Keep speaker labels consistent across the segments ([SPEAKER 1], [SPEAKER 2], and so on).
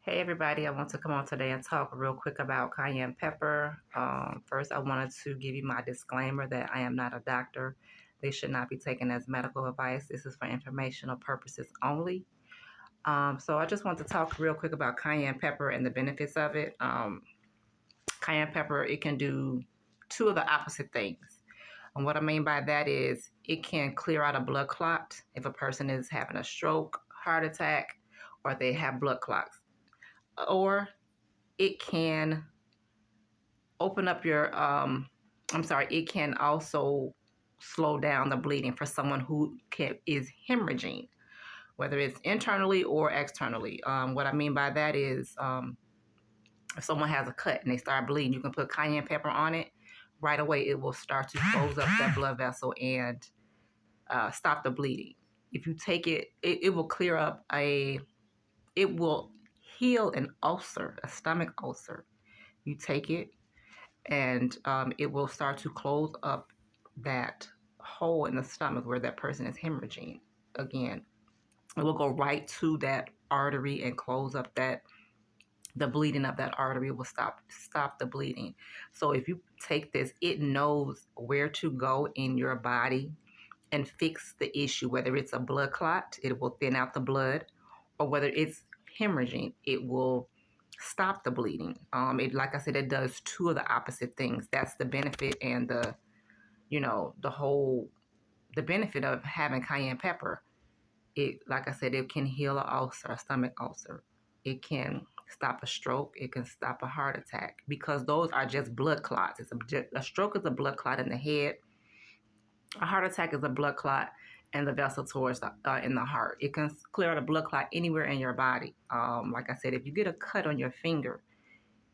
[SPEAKER 1] Hey everybody, I want to come on today and talk real quick about cayenne pepper. First, I wanted to give you my disclaimer that I am not a doctor. They should not be taken as medical advice. This is for informational purposes only. So I just want to talk real quick about cayenne pepper and the benefits of it. Cayenne pepper, it can do two of the opposite things. And what I mean by that is it can clear out a blood clot if a person is having a stroke, heart attack, or they have blood clots. Or it can open up your it can also slow down the bleeding for someone who is hemorrhaging, whether it's internally or externally. What I mean by that is if someone has a cut and they start bleeding, you can put cayenne pepper on it. Right away it will start to close up that blood vessel and stop the bleeding. If you take it will clear up it will heal an ulcer, a stomach ulcer. You take it and it will start to close up that hole in the stomach where that person is hemorrhaging. Again, it will go right to that artery and close up the bleeding of that artery will stop the bleeding. So if you take this, it knows where to go in your body and fix the issue, whether it's a blood clot, it will thin out the blood, or whether it's hemorrhaging, it will stop the bleeding. Like I said, it does two of the opposite things. That's the benefit and the benefit of having cayenne pepper. Like I said, it can heal an ulcer, a stomach ulcer. It can stop a stroke. It can stop a heart attack because those are just blood clots. A stroke is a blood clot in the head. A heart attack is a blood clot in the vessel towards in the heart. It can clear out a blood clot anywhere in your body. Like I said, if you get a cut on your finger,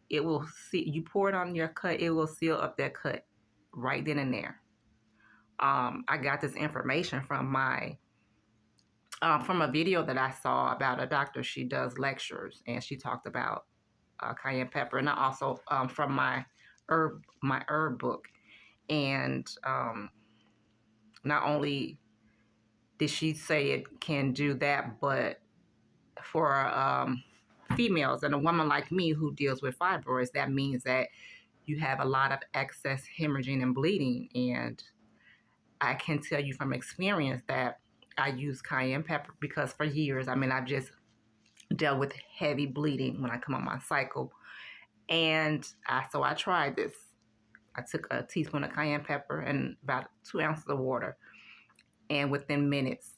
[SPEAKER 1] it will see you pour it on your cut. It will seal up that cut right then and there. I got this information from from a video that I saw about a doctor. She does lectures and she talked about cayenne pepper, and I also from my herb book. And not only did she say it can do that, but for females and a woman like me who deals with fibroids, that means that you have a lot of excess hemorrhaging and bleeding. And I can tell you from experience that I use cayenne pepper because for years, I've just dealt with heavy bleeding when I come on my cycle. And so I tried this. I took a teaspoon of cayenne pepper and about 2 ounces of water. And within minutes,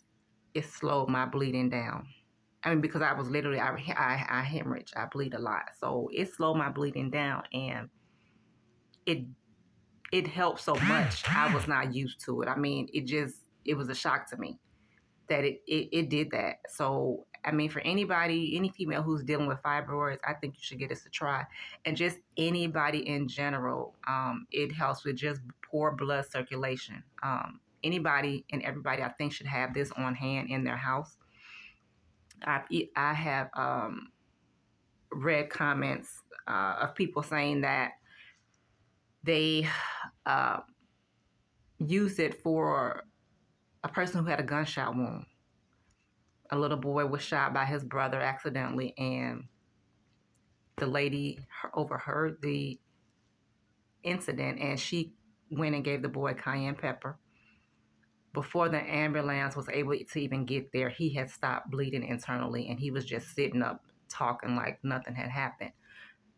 [SPEAKER 1] it slowed my bleeding down. Because I was literally, I hemorrhage, I bleed a lot. So it slowed my bleeding down, and it helped so much. I was not used to it. It was a shock to me that it did that. So, for anybody, any female who's dealing with fibroids, I think you should get this a try. And just anybody in general, it helps with just poor blood circulation. Anybody and everybody, I think, should have this on hand in their house. I have read comments of people saying that they used it for a person who had a gunshot wound. A little boy was shot by his brother accidentally, and the lady overheard the incident, and she went and gave the boy cayenne pepper. Before the ambulance was able to even get there, he had stopped bleeding internally, and he was just sitting up talking like nothing had happened.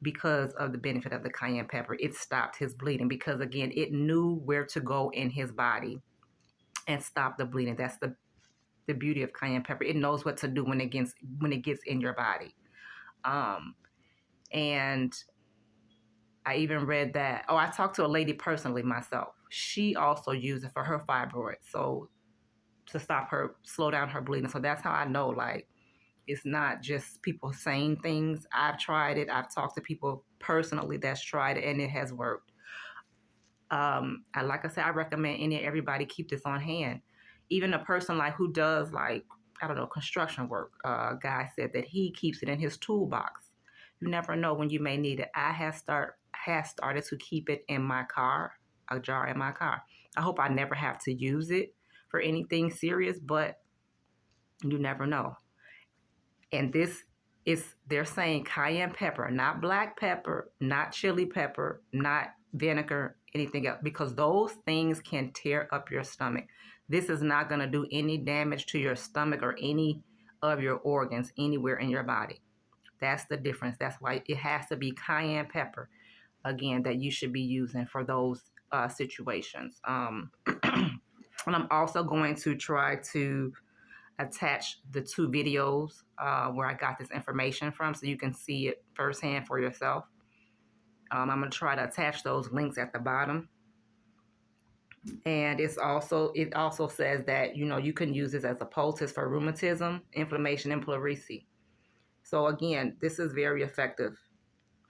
[SPEAKER 1] Because of the benefit of the cayenne pepper, it stopped his bleeding because, again, it knew where to go in his body and stop the bleeding. That's the beauty of cayenne pepper. It knows what to do when it gets in your body. And I even read that. I talked to a lady personally myself. She also used it for her fibroids, so to slow down her bleeding. So that's how I know, like, it's not just people saying things. I've tried it. I've talked to people personally that's tried it, and it has worked. Like I said, I recommend everybody keep this on hand. Even a person like who does, like, I don't know, construction work. A guy said that he keeps it in his toolbox. You never know when you may need it. I have started to keep it in my car, a jar in my car. I hope I never have to use it for anything serious, but you never know. And this they're saying cayenne pepper, not black pepper, not chili pepper, not vinegar, anything else, because those things can tear up your stomach. This is not going to do any damage to your stomach or any of your organs anywhere in your body. That's the difference. That's why it has to be cayenne pepper, again, that you should be using for those situations. And I'm also going to try to attach the two videos where I got this information from so you can see it firsthand for yourself. I'm going to try to attach those links at the bottom. And it also says that, you know, you can use this as a poultice for rheumatism, inflammation, and pleurisy. So again, this is very effective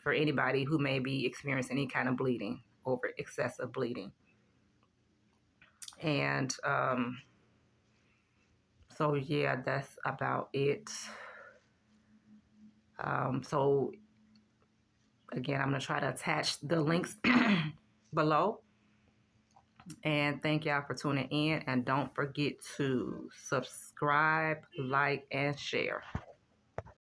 [SPEAKER 1] for anybody who may be experiencing any kind of bleeding, over excessive bleeding. And so yeah, that's about it. So again, I'm going to try to attach the links below. And thank y'all for tuning in. And don't forget to subscribe, like, and share.